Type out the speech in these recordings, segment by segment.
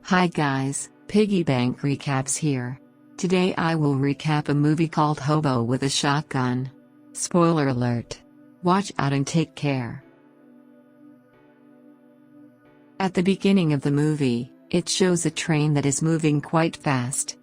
Hi guys, Piggy Bank Recaps here. Today I will recap a movie called Hobo with a Shotgun. Spoiler alert. Watch out and take care. At the beginning of the movie, it shows a train that is moving quite fast.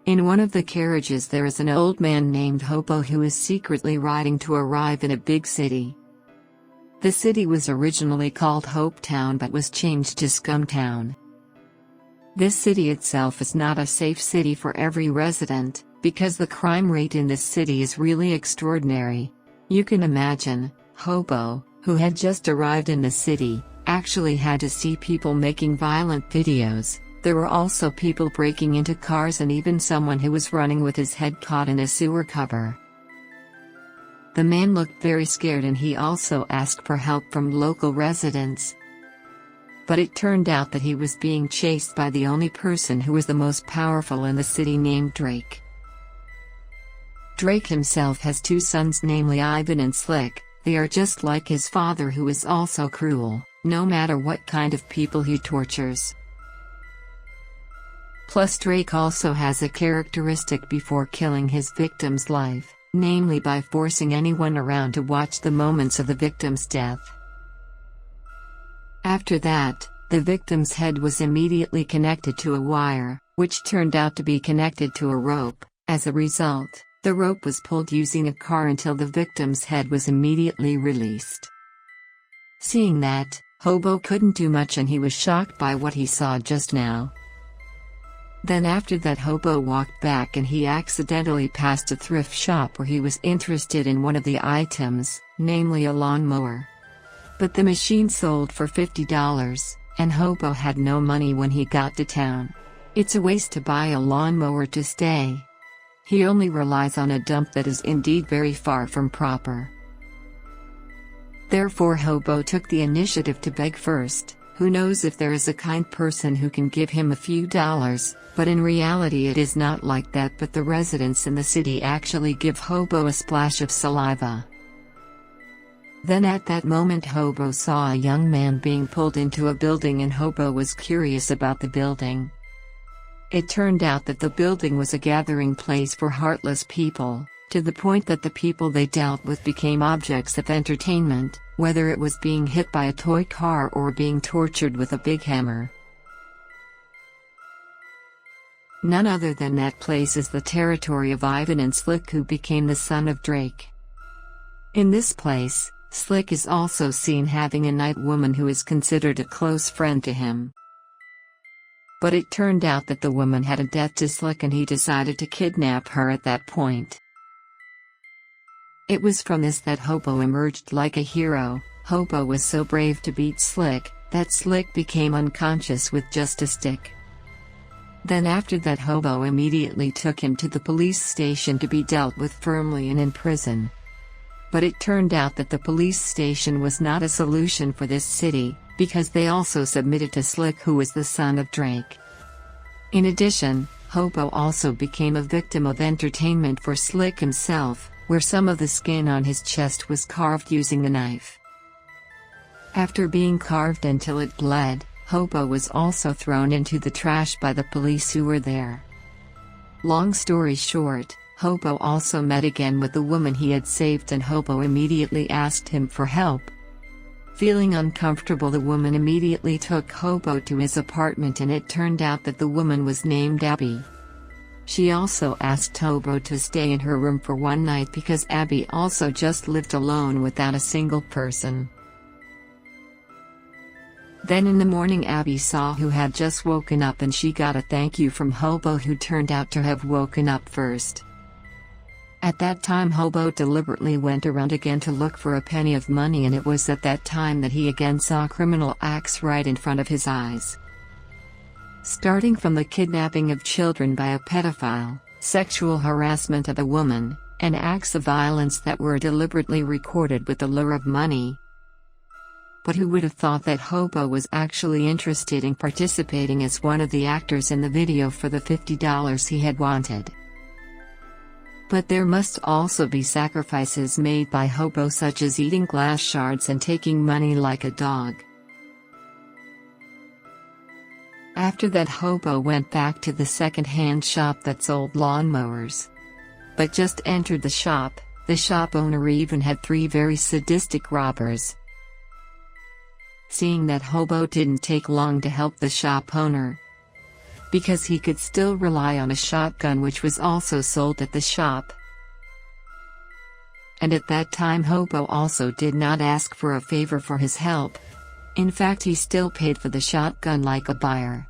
In one of the carriages there is an old man named Hobo who is secretly riding to arrive in a big city. The city was originally called Hope Town but was changed to Scumtown. This city itself is not a safe city for every resident, because the crime rate in this city is really extraordinary. You can imagine, Hobo, who had just arrived in the city, actually had to see people making violent videos. There were also people breaking into cars and even someone who was running with his head caught in a sewer cover. The man looked very scared and he also asked for help from local residents. But it turned out that he was being chased by the only person who was the most powerful in the city, named Drake. Drake himself has two sons, namely Ivan and Slick. They are just like his father, who is also cruel, no matter what kind of people he tortures. Plus Drake also has a characteristic before killing his victim's life, namely by forcing anyone around to watch the moments of the victim's death. After that, the victim's head was immediately connected to a wire, which turned out to be connected to a rope. As a result, the rope was pulled using a car until the victim's head was immediately released. Seeing that, Hobo couldn't do much and he was shocked by what he saw just now. Then after that, Hobo walked back and he accidentally passed a thrift shop where he was interested in one of the items, namely a lawnmower. But the machine sold for $50, and Hobo had no money when he got to town. It's a waste to buy a lawnmower to stay. He only relies on a dump that is indeed very far from proper. Therefore Hobo took the initiative to beg first. Who knows if there is a kind person who can give him a few dollars, but in reality it is not like that, but the residents in the city actually give Hobo a splash of saliva. Then at that moment Hobo saw a young man being pulled into a building and Hobo was curious about the building. It turned out that the building was a gathering place for heartless people, to the point that the people they dealt with became objects of entertainment, whether it was being hit by a toy car or being tortured with a big hammer. None other than that place is the territory of Ivan and Slick, who became the son of Drake. In this place, Slick is also seen having a night woman who is considered a close friend to him. But it turned out that the woman had a debt to Slick and he decided to kidnap her at that point. It was from this that Hobo emerged like a hero. Hobo was so brave to beat Slick, that Slick became unconscious with just a stick. Then after that Hobo immediately took him to the police station to be dealt with firmly and in prison. But it turned out that the police station was not a solution for this city, because they also submitted to Slick, who was the son of Drake. In addition, Hobo also became a victim of entertainment for Slick himself, where some of the skin on his chest was carved using a knife. After being carved until it bled, Hobo was also thrown into the trash by the police who were there. Long story short, Hobo also met again with the woman he had saved and Hobo immediately asked him for help. Feeling uncomfortable, the woman immediately took Hobo to his apartment and it turned out that the woman was named Abby. She also asked Hobo to stay in her room for one night because Abby also just lived alone without a single person. Then in the morning Abby saw who had just woken up and she got a thank you from Hobo, who turned out to have woken up first. At that time Hobo deliberately went around again to look for a penny of money, and it was at that time that he again saw criminal acts right in front of his eyes. Starting from the kidnapping of children by a pedophile, sexual harassment of a woman, and acts of violence that were deliberately recorded with the lure of money. But who would have thought that Hobo was actually interested in participating as one of the actors in the video for the $50 he had wanted? But there must also be sacrifices made by Hobo, such as eating glass shards and taking money like a dog. After that, Hobo went back to the second-hand shop that sold lawnmowers. But just entered the shop owner even had 3 very sadistic robbers. Seeing that, Hobo didn't take long to help the shop owner, because he could still rely on a shotgun which was also sold at the shop. And at that time, Hobo also did not ask for a favor for his help. In fact, he still paid for the shotgun like a buyer.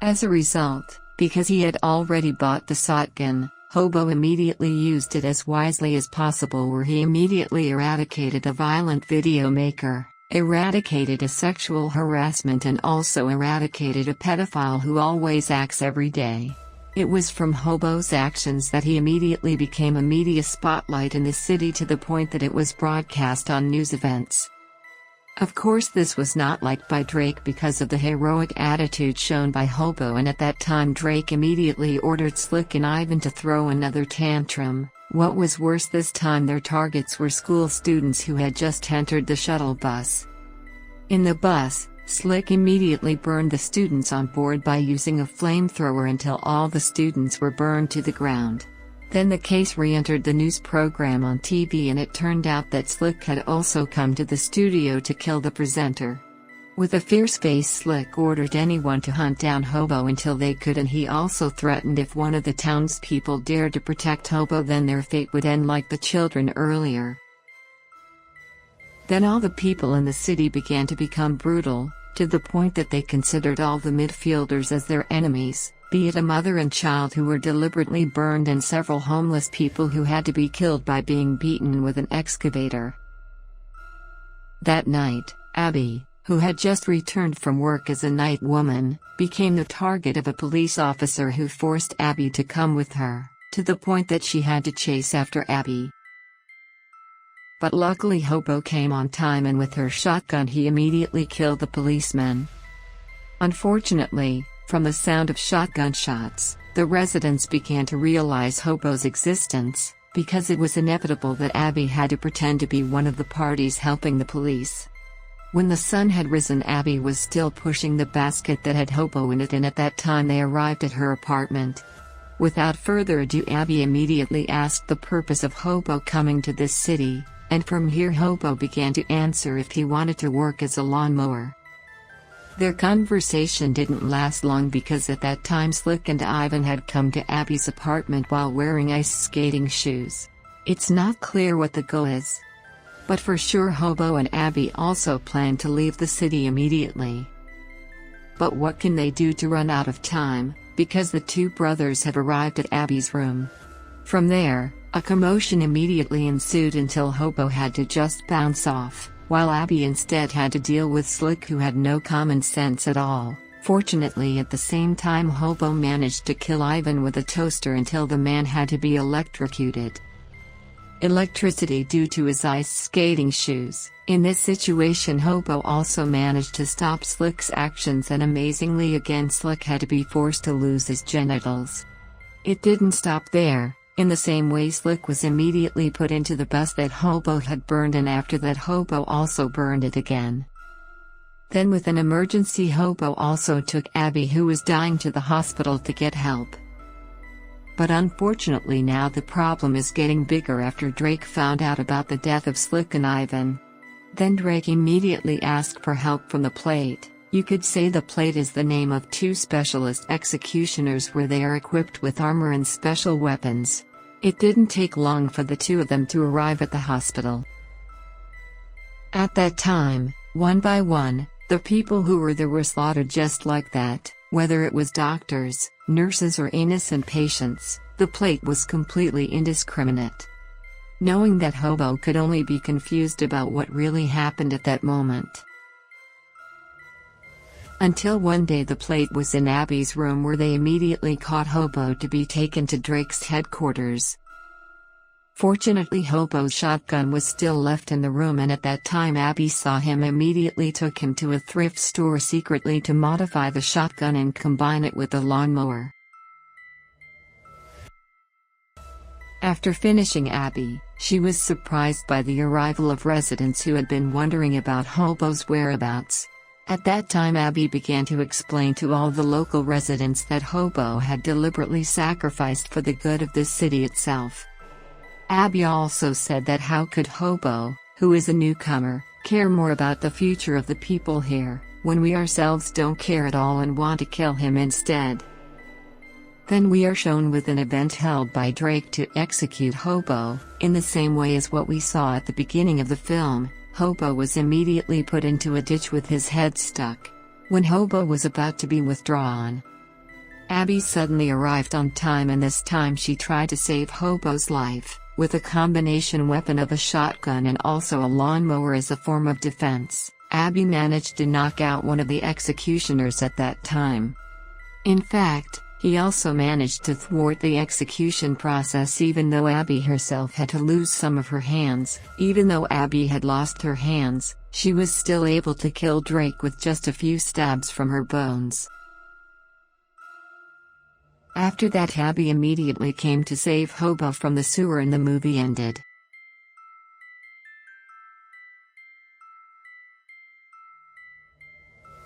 As a result, because he had already bought the shotgun, Hobo immediately used it as wisely as possible, where he immediately eradicated a violent video maker, eradicated a sexual harassment, and also eradicated a pedophile who always acts every day. It was from Hobo's actions that he immediately became a media spotlight in the city, to the point that it was broadcast on news events. Of course, this was not liked by Drake because of the heroic attitude shown by Hobo, and at that time Drake immediately ordered Slick and Ivan to throw another tantrum. What was worse, this time their targets were school students who had just entered the shuttle bus. In the bus, Slick immediately burned the students on board by using a flamethrower until all the students were burned to the ground. Then the case re-entered the news program on TV, and it turned out that Slick had also come to the studio to kill the presenter. With a fierce face, Slick ordered anyone to hunt down Hobo until they could, and he also threatened if one of the townspeople dared to protect Hobo, then their fate would end like the children earlier. Then all the people in the city began to become brutal, to the point that they considered all the midfielders as their enemies, be it a mother and child who were deliberately burned, and several homeless people who had to be killed by being beaten with an excavator. That night, Abby, who had just returned from work as a night woman, became the target of a police officer who forced Abby to come with her, to the point that she had to chase after Abby. But luckily Hobo came on time, and with her shotgun he immediately killed the policeman. Unfortunately, from the sound of shotgun shots, the residents began to realize Hobo's existence, because it was inevitable that Abby had to pretend to be one of the parties helping the police. When the sun had risen, Abby was still pushing the basket that had Hobo in it, and at that time they arrived at her apartment. Without further ado, Abby immediately asked the purpose of Hobo coming to this city, and from here Hobo began to answer if he wanted to work as a lawnmower. Their conversation didn't last long, because at that time Slick and Ivan had come to Abby's apartment while wearing ice skating shoes. It's not clear what the goal is, but for sure Hobo and Abby also plan to leave the city immediately. But what can they do to run out of time, because the 2 brothers have arrived at Abby's room? From there, a commotion immediately ensued until Hobo had to just bounce off, while Abby instead had to deal with Slick, who had no common sense at all. Fortunately, at the same time, Hobo managed to kill Ivan with a toaster until the man had to be electrocuted. Electricity due to his ice skating shoes. In this situation, Hobo also managed to stop Slick's actions, and amazingly again Slick had to be forced to lose his genitals. It didn't stop there. In the same way, Slick was immediately put into the bus that Hobo had burned, and after that Hobo also burned it again. Then with an emergency, Hobo also took Abby, who was dying, to the hospital to get help. But unfortunately now the problem is getting bigger after Drake found out about the death of Slick and Ivan. Then Drake immediately asked for help from the Plate. You could say the Plate is the name of 2 specialist executioners, where they are equipped with armor and special weapons. It didn't take long for the 2 of them to arrive at the hospital. At that time, one by one, the people who were there were slaughtered just like that, whether it was doctors, nurses, or innocent patients. The Plate was completely indiscriminate. Knowing that, Hobo could only be confused about what really happened at that moment. Until one day the Plate was in Abby's room, where they immediately caught Hobo to be taken to Drake's headquarters. Fortunately, Hobo's shotgun was still left in the room, and at that time Abby saw him, immediately took him to a thrift store secretly to modify the shotgun and combine it with the lawnmower. After finishing Abby, she was surprised by the arrival of residents who had been wondering about Hobo's whereabouts. At that time Abby began to explain to all the local residents that Hobo had deliberately sacrificed for the good of the city itself. Abby also said that how could Hobo, who is a newcomer, care more about the future of the people here, when we ourselves don't care at all and want to kill him instead. Then we are shown with an event held by Drake to execute Hobo, in the same way as what we saw at the beginning of the film. Hobo was immediately put into a ditch with his head stuck. When Hobo was about to be withdrawn, Abby suddenly arrived on time, and this time she tried to save Hobo's life, with a combination weapon of a shotgun and also a lawnmower as a form of defense. Abby managed to knock out one of the executioners at that time. In fact, he also managed to thwart the execution process even though Abby herself had to lose some of her hands. Even though Abby had lost her hands, she was still able to kill Drake with just a few stabs from her bones. After that, Abby immediately came to save Hobo from the sewer and the movie ended.